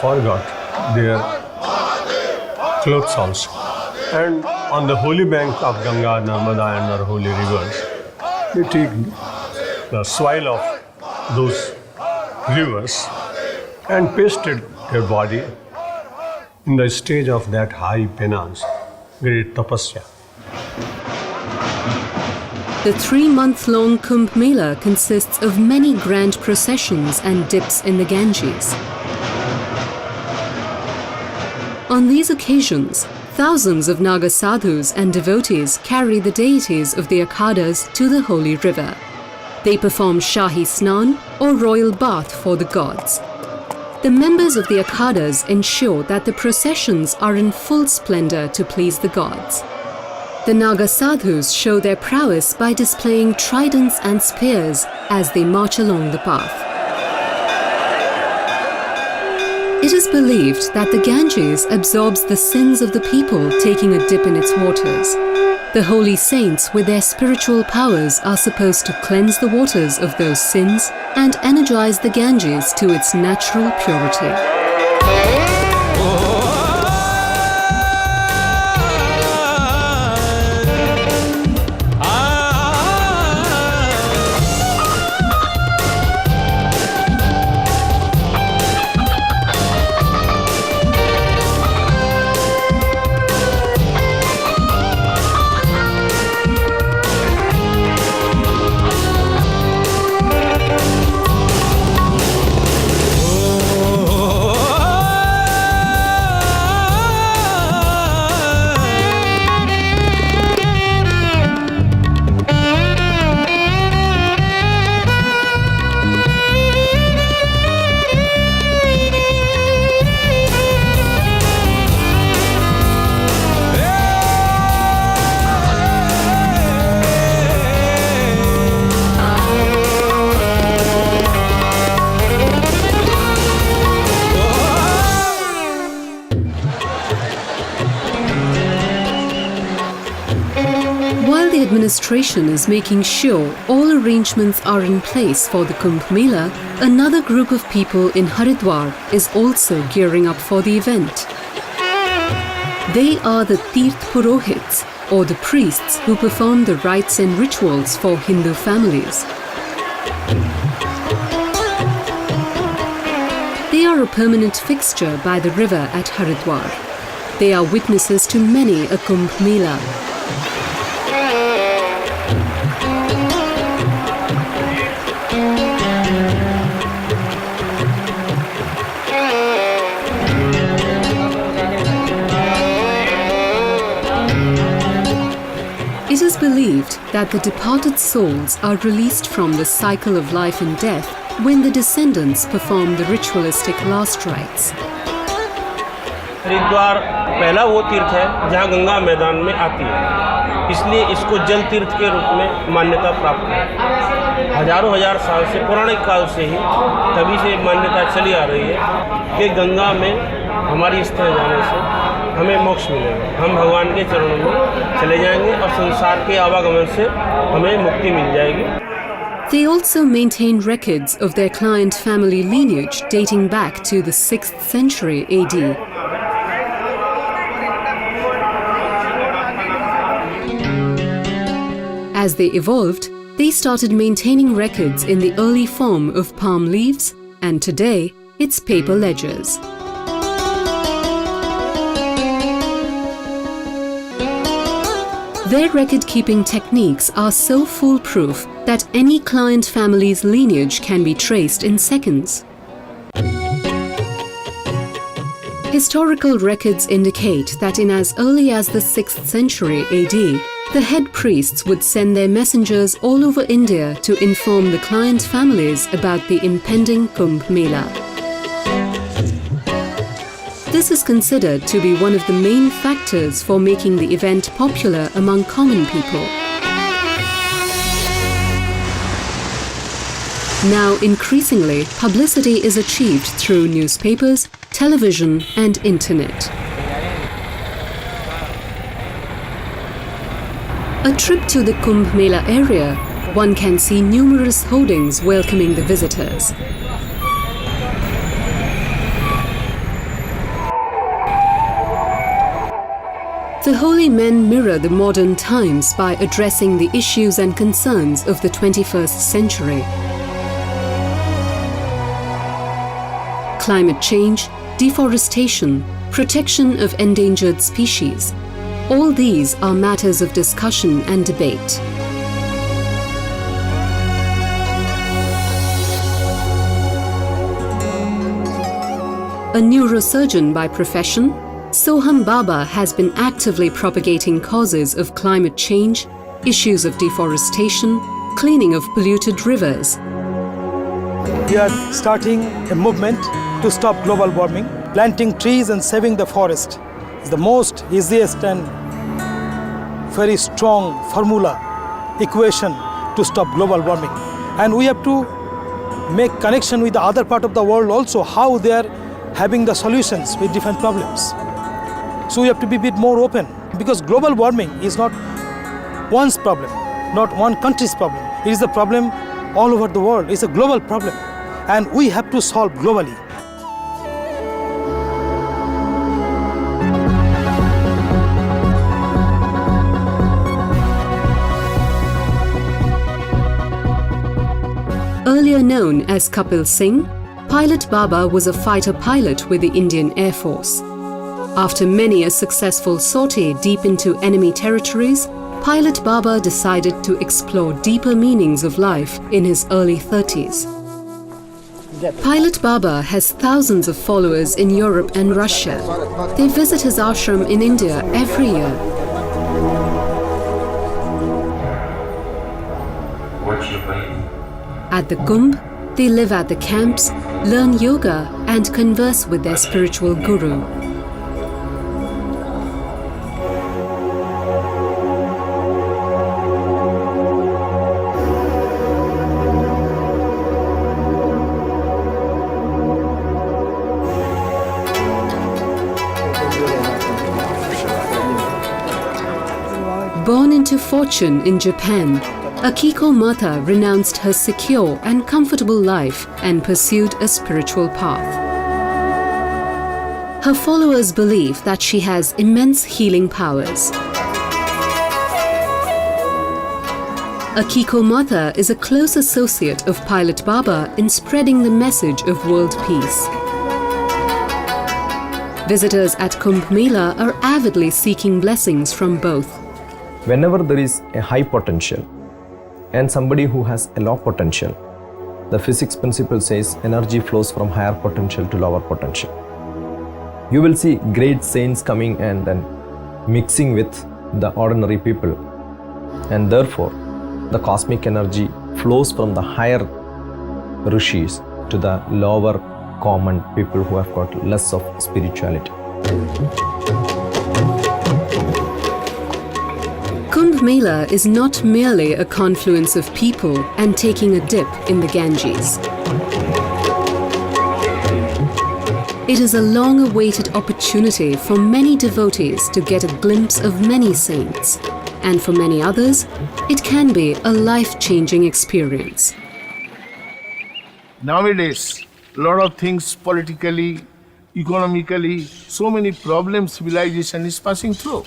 forgot their clothes also. And on the holy bank of Ganga, Narmada and our holy rivers, they take the soil of those rivers and pasted their body in the stage of that high penance, great tapasya. The 3-month-long Kumbh Mela consists of many grand processions and dips in the Ganges. On these occasions, thousands of Naga sadhus and devotees carry the deities of the Akhadas to the holy river. They perform Shahi Snan or royal bath for the gods. The members of the Akhadas ensure that the processions are in full splendor to please the gods. The Naga sadhus show their prowess by displaying tridents and spears as they march along the path. It is believed that the Ganges absorbs the sins of the people taking a dip in its waters. The holy saints with their spiritual powers are supposed to cleanse the waters of those sins and energize the Ganges to its natural purity. While the administration is making sure all arrangements are in place for the Kumbh Mela, another group of people in Haridwar is also gearing up for the event. They are the Tirth Purohits, or the priests who perform the rites and rituals for Hindu families. They are a permanent fixture by the river at Haridwar. They are witnesses to many a Kumbh Mela. It is believed that the departed souls are released from the cycle of life and death when the descendants perform the ritualistic last rites. Haridwar पहला वो तीर्थ है जहाँ गंगा मैदान में आती है, इसलिए इसको जल तीर्थ के रूप में मान्यता प्राप्त है। हजारों हजार साल से, पौराणिक काल से ही तभी से मान्यता चली आ रही है कि गंगा में हमारी स्थिर जाने से हमें मोक्ष मिलेगा, हम भगवान के चरणों में चले जाएंगे और संसार के आवागमन से हमें मुक्ति मिल जाएगी। They also maintain records of their client family lineage dating back to the 6th century AD. As they evolved, they started maintaining records in the early form of palm leaves, and today it's paper ledgers. Their record-keeping techniques are so foolproof that any client family's lineage can be traced in seconds. Historical records indicate that in as early as the 6th century AD, the head priests would send their messengers all over India to inform the client families about the impending Kumbh Mela. This is considered to be one of the main factors for making the event popular among common people. Now, increasingly, publicity is achieved through newspapers, television, and internet. A trip to the Kumbh Mela area, one can see numerous hoardings welcoming the visitors. The holy men mirror the modern times by addressing the issues and concerns of the 21st century. Climate change, deforestation, protection of endangered species. All these are matters of discussion and debate. A neurosurgeon by profession, Soham Baba has been actively propagating causes of climate change, issues of deforestation, cleaning of polluted rivers. We are starting a movement to stop global warming. Planting trees and saving the forest is the most easiest and very strong formula, equation to stop global warming. And we have to make connection with the other part of the world also, how they are having the solutions with different problems. So we have to be a bit more open, because global warming is not one's problem, not one country's problem. It is a problem all over the world. It's a global problem, and we have to solve globally. Earlier known as Kapil Singh, Pilot Baba was a fighter pilot with the Indian Air Force. After many a successful sortie deep into enemy territories, Pilot Baba decided to explore deeper meanings of life in his early 30s. Pilot Baba has thousands of followers in Europe and Russia. They visit his ashram in India every year. At the Kumbh, they live at the camps, learn yoga and converse with their spiritual guru. Born into fortune in Japan, Akiko Mata renounced her secure and comfortable life and pursued a spiritual path. Her followers believe that she has immense healing powers. Akiko Mata is a close associate of Pilot Baba in spreading the message of world peace. Visitors at Kumbh Mela are avidly seeking blessings from both. Whenever there is a high potential and somebody who has a low potential, the physics principle says energy flows from higher potential to lower potential. You will see great saints coming and then mixing with the ordinary people, and therefore the cosmic energy flows from the higher rishis to the lower common people who have got less of spirituality. Kumbh Mela is not merely a confluence of people and taking a dip in the Ganges. It is a long-awaited opportunity for many devotees to get a glimpse of many saints, and for many others, it can be a life-changing experience. Nowadays, a lot of things politically, economically, so many problems civilization is passing through.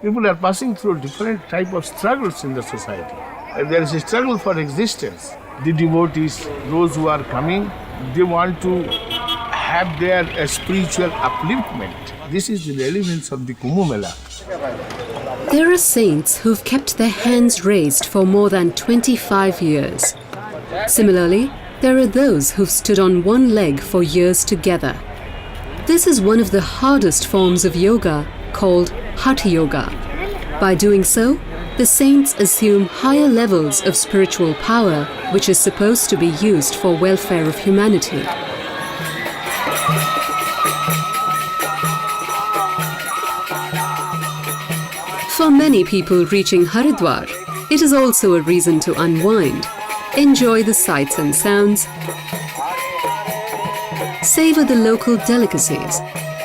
People are passing through different type of struggles in the society. There is a struggle for existence. The devotees, those who are coming, they want to have their spiritual upliftment. This is the relevance of the Kumbh Mela. There are saints who've kept their hands raised for more than 25 years. Similarly, there are those who've stood on one leg for years together. This is one of the hardest forms of yoga, called Hatha Yoga. By doing so, the saints assume higher levels of spiritual power, which is supposed to be used for welfare of humanity. For many people reaching Haridwar, it is also a reason to unwind, enjoy the sights and sounds, savor the local delicacies,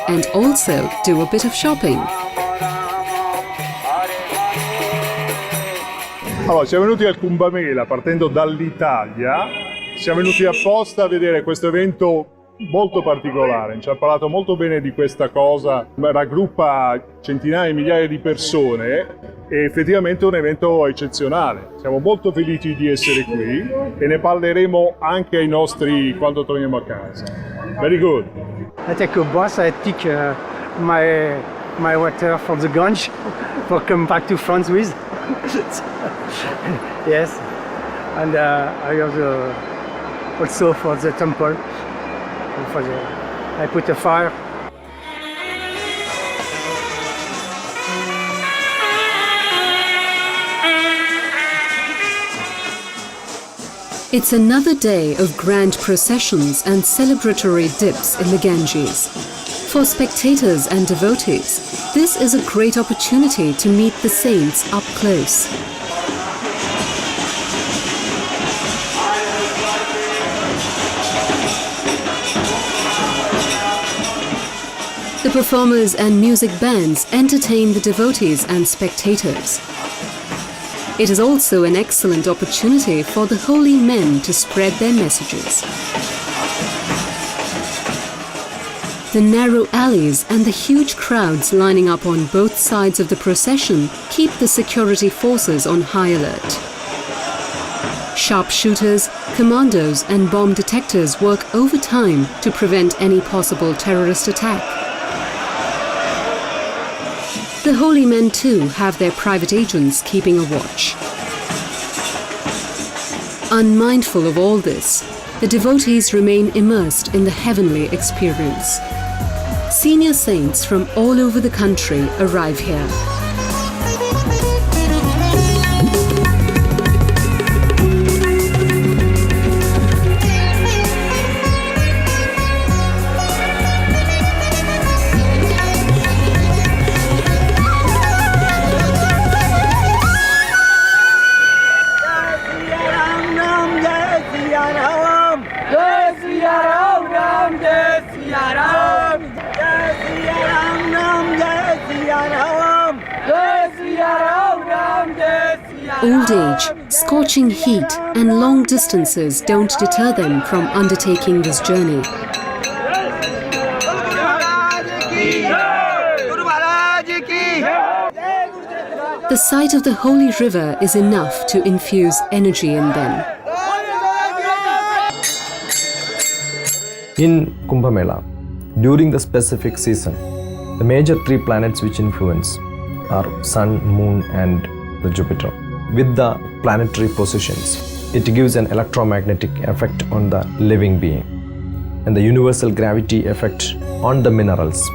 and also do a bit of shopping. Allora, siamo venuti al Kumbh Mela partendo dall'Italia, siamo venuti apposta a vedere questo evento molto particolare, ci ha parlato molto bene di questa cosa, raggruppa centinaia e migliaia di persone e effettivamente è un evento eccezionale. Siamo molto felici di essere qui e ne parleremo anche ai nostri quando torniamo a casa. Very good. I take a bus, I take my water for the Gange for come back to France with. Yes, and I have also for the temple. I put a fire. It's another day of grand processions and celebratory dips in the Ganges. For spectators and devotees, this is a great opportunity to meet the saints up close. The performers and music bands entertain the devotees and spectators. It is also an excellent opportunity for the holy men to spread their messages. The narrow alleys and the huge crowds lining up on both sides of the procession keep the security forces on high alert. Sharpshooters, commandos and bomb detectors work overtime to prevent any possible terrorist attack. The holy men too have their private agents keeping a watch. Unmindful of all this, the devotees remain immersed in the heavenly experience. Senior saints from all over the country arrive here. Old age, scorching heat and long distances don't deter them from undertaking this journey. The sight of the holy river is enough to infuse energy in them. In Kumbh Mela, during the specific season, the major three planets which influence are Sun, Moon and the Jupiter. With the planetary positions, it gives an electromagnetic effect on the living being. And the universal gravity effect on the minerals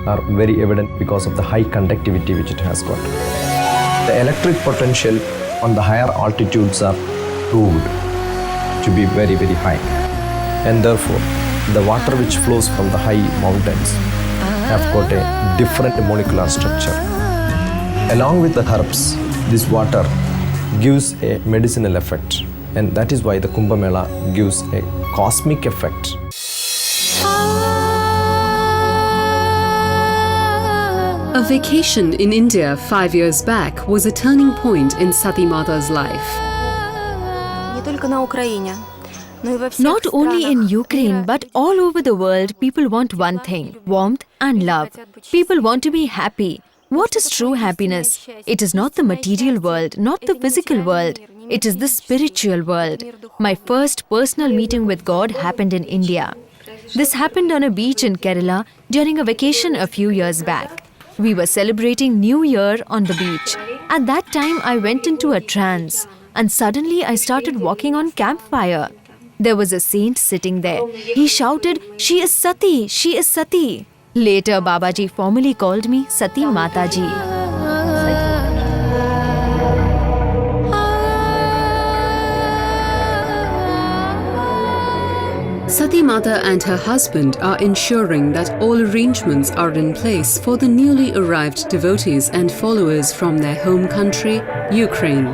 are very evident because of the high conductivity which it has got. The electric potential on the higher altitudes are proved to be very, very high. And therefore, the water which flows from the high mountains have got a different molecular structure. Along with the herbs, this water gives a medicinal effect, and that is why the Kumbh Mela gives a cosmic effect. A vacation in India 5 years back was a turning point in Sati Mata's life. Not only in Ukraine, but all over the world, people want one thing: warmth and love. People want to be happy. What is true happiness? It is not the material world, not the physical world. It is the spiritual world. My first personal meeting with God happened in India. This happened on a beach in Kerala during a vacation a few years back. We were celebrating New Year on the beach. At that time, I went into a trance, and suddenly I started walking on campfire. There was a saint sitting there. He shouted, "She is Sati! She is Sati!" Later, Babaji formally called me Sati Mataji. Sati Mata and her husband are ensuring that all arrangements are in place for the newly arrived devotees and followers from their home country, Ukraine.